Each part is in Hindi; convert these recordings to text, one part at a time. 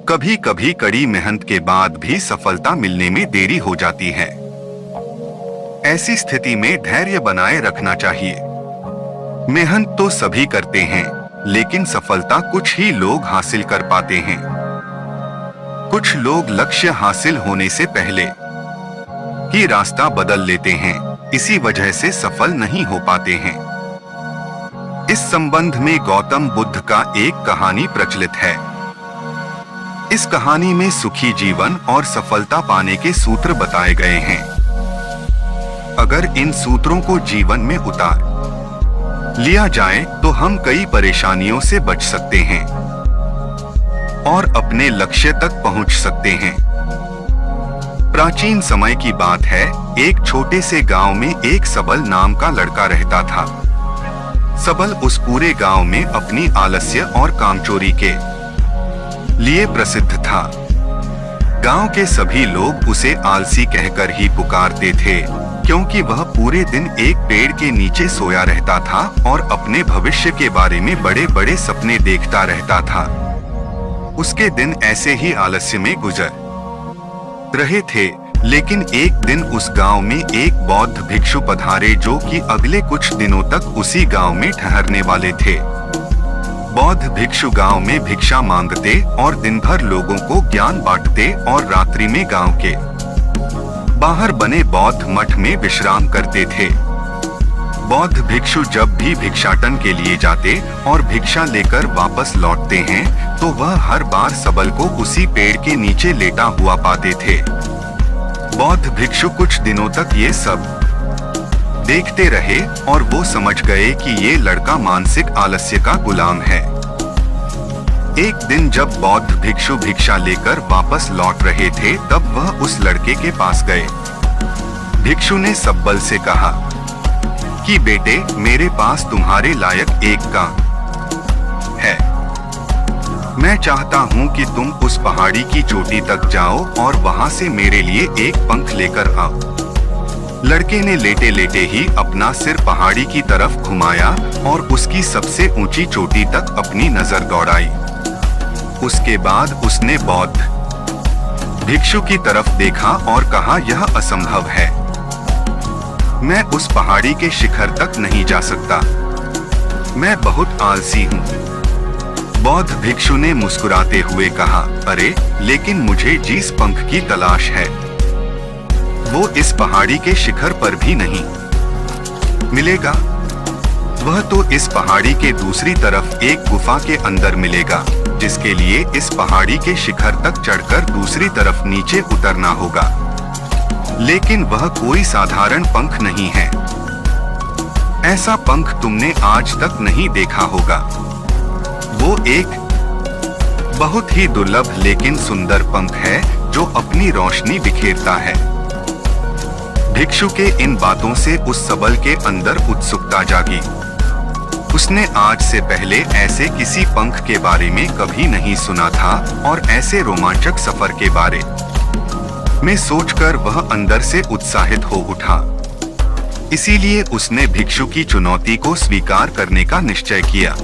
कभी कभी कड़ी मेहनत के बाद भी सफलता मिलने में देरी हो जाती है। ऐसी स्थिति में धैर्य बनाए रखना चाहिए। मेहनत तो सभी करते हैं, लेकिन सफलता कुछ ही लोग हासिल कर पाते हैं। कुछ लोग लक्ष्य हासिल होने से पहले ही रास्ता बदल लेते हैं, इसी वजह से सफल नहीं हो पाते हैं। इस संबंध में गौतम बुद्ध का एक कहानी प्रचलित है। इस कहानी में सुखी जीवन और सफलता पाने के सूत्र बताए गए हैं। अगर इन सूत्रों को जीवन में उतार लिया जाए तो हम कई परेशानियों से बच सकते हैं और अपने लक्ष्य तक पहुंच सकते हैं। प्राचीन समय की बात है, एक छोटे से गांव में एक सबल नाम का लड़का रहता था। सबल उस पूरे गांव में अपनी आलस्य और कामचोरी के लिए प्रसिद्ध था। गांव के सभी लोग उसे आलसी कहकर ही पुकारते थे, क्योंकि वह पूरे दिन एक पेड़ के नीचे सोया रहता था और अपने भविष्य के बारे में बड़े बड़े सपने देखता रहता था। उसके दिन ऐसे ही आलस्य में गुजर रहे थे, लेकिन एक दिन उस गांव में एक बौद्ध भिक्षु पधारे, जो कि अगले कुछ दिनों तक उसी गांव में ठहरने वाले थे। बौद्ध भिक्षु गांव में भिक्षा मांगते और दिन भर लोगों को ज्ञान बांटते और रात्रि में गांव के बाहर बने बौद्ध मठ में विश्राम करते थे। बौद्ध भिक्षु जब भी भिक्षाटन के लिए जाते और भिक्षा लेकर वापस लौटते हैं, तो वह हर बार सबल को उसी पेड़ के नीचे लेटा हुआ पाते थे। बौद्ध भिक्षु कुछ दिनों तक ये सब देखते रहे और वो समझ गए कि ये लड़का मानसिक आलस्य का गुलाम है। एक दिन जब बौद्ध भिक्षु भिक्षा लेकर वापस लौट रहे थे, तब वह उस लड़के के पास गए। भिक्षु ने सबल से कहा कि बेटे, मेरे पास तुम्हारे लायक एक काम है। मैं चाहता हूँ कि तुम उस पहाड़ी की चोटी तक जाओ और वहाँ से मेरे लिए एक पंख लेकर आओ। लड़के ने लेटे लेटे ही अपना सिर पहाड़ी की तरफ घुमाया और उसकी सबसे ऊंची चोटी तक अपनी नजर दौड़ाई। उसके बाद उसने बौद्ध भिक्षु की तरफ देखा और कहा, यह असंभव है। मैं उस पहाड़ी के शिखर तक नहीं जा सकता। मैं बहुत आलसी हूँ। बौद्ध भिक्षु ने मुस्कुराते हुए कहा, अरे, लेकिन मुझे जिस पंख की तलाश है वो इस पहाड़ी के शिखर पर भी नहीं मिलेगा। वह तो इस पहाड़ी के दूसरी तरफ एक गुफा के अंदर मिलेगा, जिसके लिए इस पहाड़ी के शिखर तक चढ़कर दूसरी तरफ नीचे उतरना होगा। लेकिन वह कोई साधारण पंख नहीं है। ऐसा पंख तुमने आज तक नहीं देखा होगा। वो एक बहुत ही दुर्लभ लेकिन सुंदर पंख है, जो अपनी रोशनी बिखेरता है। भिक्षु के इन बातों से उस सबल के अंदर उत्सुकता जागी। उसने आज से पहले ऐसे किसी पंख के बारे में कभी नहीं सुना था और ऐसे रोमांचक सफर के बारे में सोचकर वह अंदर से उत्साहित हो उठा। इसीलिए उसने भिक्षु की चुनौती को स्वीकार करने का निश्चय किया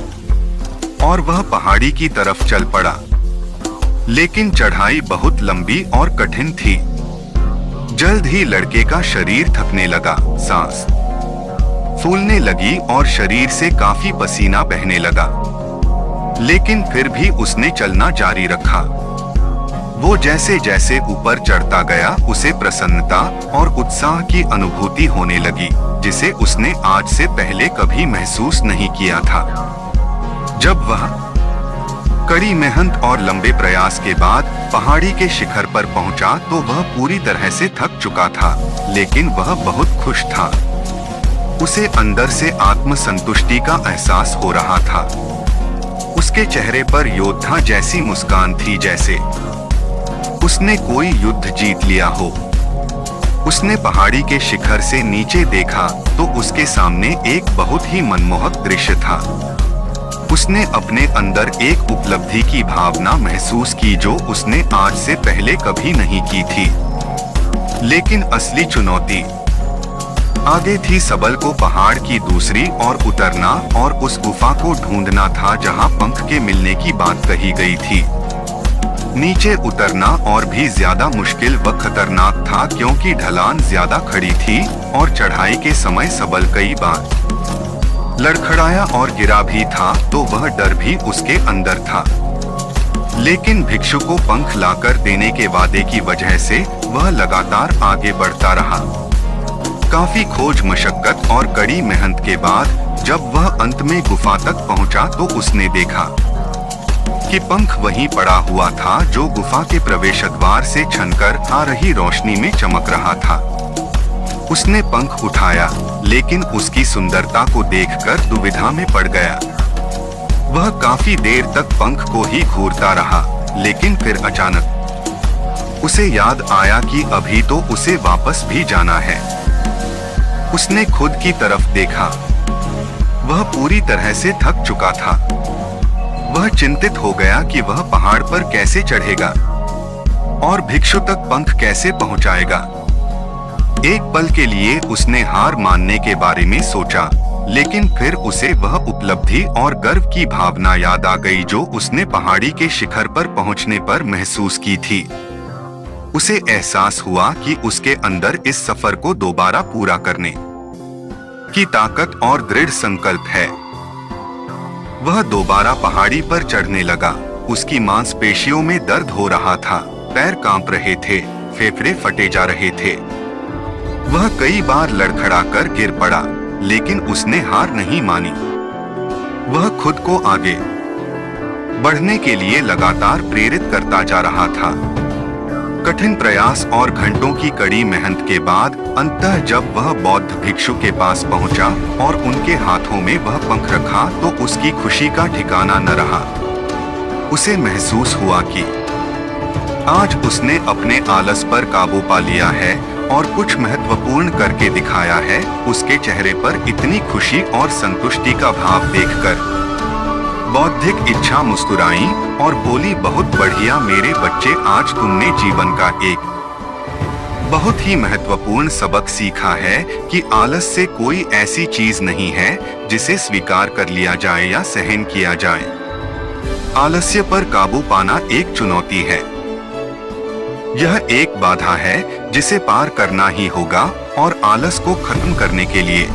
और वह पहाड़ी की तरफ चल पड़ा। लेकिन चढ़ाई बहुत लंबी और कठिन थी। जल्द ही लड़के का शरीर थकने लगा, सांस फूलने लगी और शरीर से काफी पसीना बहने लगा। लेकिन फिर भी उसने चलना जारी रखा। वो जैसे जैसे ऊपर चढ़ता गया, उसे प्रसन्नता और उत्साह की अनुभूति होने लगी, जिसे उसने आज से पहले कभी महसूस नहीं किया था। जब वह कड़ी मेहनत और लंबे प्रयास के बाद पहाड़ी के शिखर पर पहुंचा, तो वह पूरी तरह से थक चुका था, लेकिन वह बहुत खुश था। उसे अंदर से आत्मसंतुष्टि का एहसास हो रहा था। उसके चेहरे पर योद्धा जैसी मुस्कान थी, जैसे उसने कोई युद्ध जीत लिया हो। उसने पहाड़ी के शिखर से नीचे देखा तो उसके सामने एक बहुत ही मनमोहक दृश्य था। उसने अपने अंदर एक उपलब्धि की भावना महसूस की, जो उसने आज से पहले कभी नहीं की थी। लेकिन असली चुनौती आगे थी। सबल को पहाड़ की दूसरी ओर उतरना और उस गुफा को ढूंढना था, जहां पंख के मिलने की बात कही गई थी। नीचे उतरना और भी ज्यादा मुश्किल व खतरनाक था क्योंकि ढलान ज्यादा खड़ी थी और चढ़ाई के समय सबल कई बार लड़खड़ाया और गिरा भी था, तो वह डर भी उसके अंदर था। लेकिन भिक्षु को पंख लाकर देने के वादे की वजह से वह लगातार आगे बढ़ता रहा। काफी खोज मशक्कत और कड़ी मेहनत के बाद जब वह अंत में गुफा तक पहुंचा तो उसने देखा कि पंख वहीं पड़ा हुआ था जो गुफा के प्रवेश द्वार से छनकर आ रही रोशनी में चमक रहा था। उसने पंख उठाया, लेकिन उसकी सुंदरता को देखकर दुविधा में पड़ गया। वह काफी देर तक पंख को ही घूरता रहा, लेकिन फिर अचानक उसे याद आया कि अभी तो उसे वापस भी जाना है। उसने खुद की तरफ देखा। वह पूरी तरह से थक चुका था। वह चिंतित हो गया कि वह पहाड़ पर कैसे चढ़ेगा और भिक्षु तक पंख कैसे पहुंचाएगा। एक पल के लिए उसने हार मानने के बारे में सोचा, लेकिन फिर उसे वह उपलब्धि और गर्व की भावना याद आ गई जो उसने पहाड़ी के शिखर पर पहुंचने पर महसूस की थी। उसे एहसास हुआ कि उसके अंदर इस सफर को दोबारा पूरा करने की ताकत और दृढ़ संकल्प है। वह दोबारा पहाड़ी पर चढ़ने लगा। उसकी मांसपेशियों में दर्द हो रहा था, पैर कांप रहे थे, फेफड़े फटे जा रहे थे। वह कई बार लड़खड़ाकर गिर पड़ा, लेकिन उसने हार नहीं मानी। वह खुद को आगे बढ़ने के लिए लगातार प्रेरित करता जा रहा था। कठिन प्रयास और घंटों की कड़ी मेहनत के बाद अंततः जब वह बौद्ध भिक्षु के पास पहुंचा और उनके हाथों में वह पंख रखा तो उसकी खुशी का ठिकाना न रहा। उसे महसूस हुआ कि आज उसने अपने आलस पर काबू पा लिया है और कुछ महत्वपूर्ण करके दिखाया है। उसके चेहरे पर इतनी खुशी और संतुष्टि का भाव देखकर बौद्धिक इच्छा मुस्कुराई और बोली, बहुत बढ़िया मेरे बच्चे, आज तुमने जीवन का एक बहुत ही महत्वपूर्ण सबक सीखा है कि आलस से कोई ऐसी चीज नहीं है जिसे स्वीकार कर लिया जाए या सहन किया जाए। आलस्य पर काबू पाना एक चुनौती है। यह एक बाधा है जिसे पार करना ही होगा और आलस को खत्म करने के लिए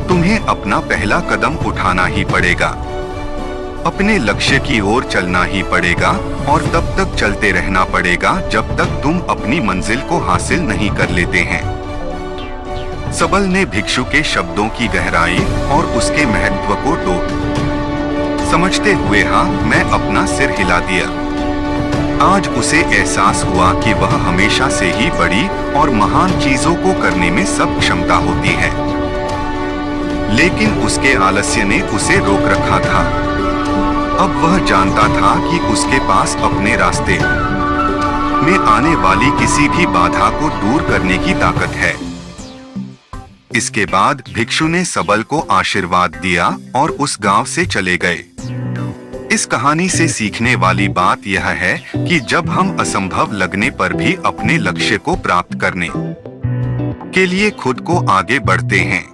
तुम्हें अपना पहला कदम उठाना ही पड़ेगा। अपने लक्ष्य की ओर चलना ही पड़ेगा और तब तक चलते रहना पड़ेगा जब तक तुम अपनी मंजिल को हासिल नहीं कर लेते हैं। सबल ने भिक्षु के शब्दों की गहराई और उसके महत्व को समझते हुए हाँ मैं अपना सिर हिला दिया। आज उसे एहसास हुआ कि वह हमेशा से ही बड़ी और महान चीजों को करने में सब क्षमता होती है, लेकिन उसके आलस्य ने उसे रोक रखा था। अब वह जानता था कि उसके पास अपने रास्ते में आने वाली किसी भी बाधा को दूर करने की ताकत है। इसके बाद भिक्षु ने सबल को आशीर्वाद दिया और उस गांव से चले गए। इस कहानी से सीखने वाली बात यह है कि जब हम असंभव लगने पर भी अपने लक्ष्य को प्राप्त करने के लिए खुद को आगे बढ़ते हैं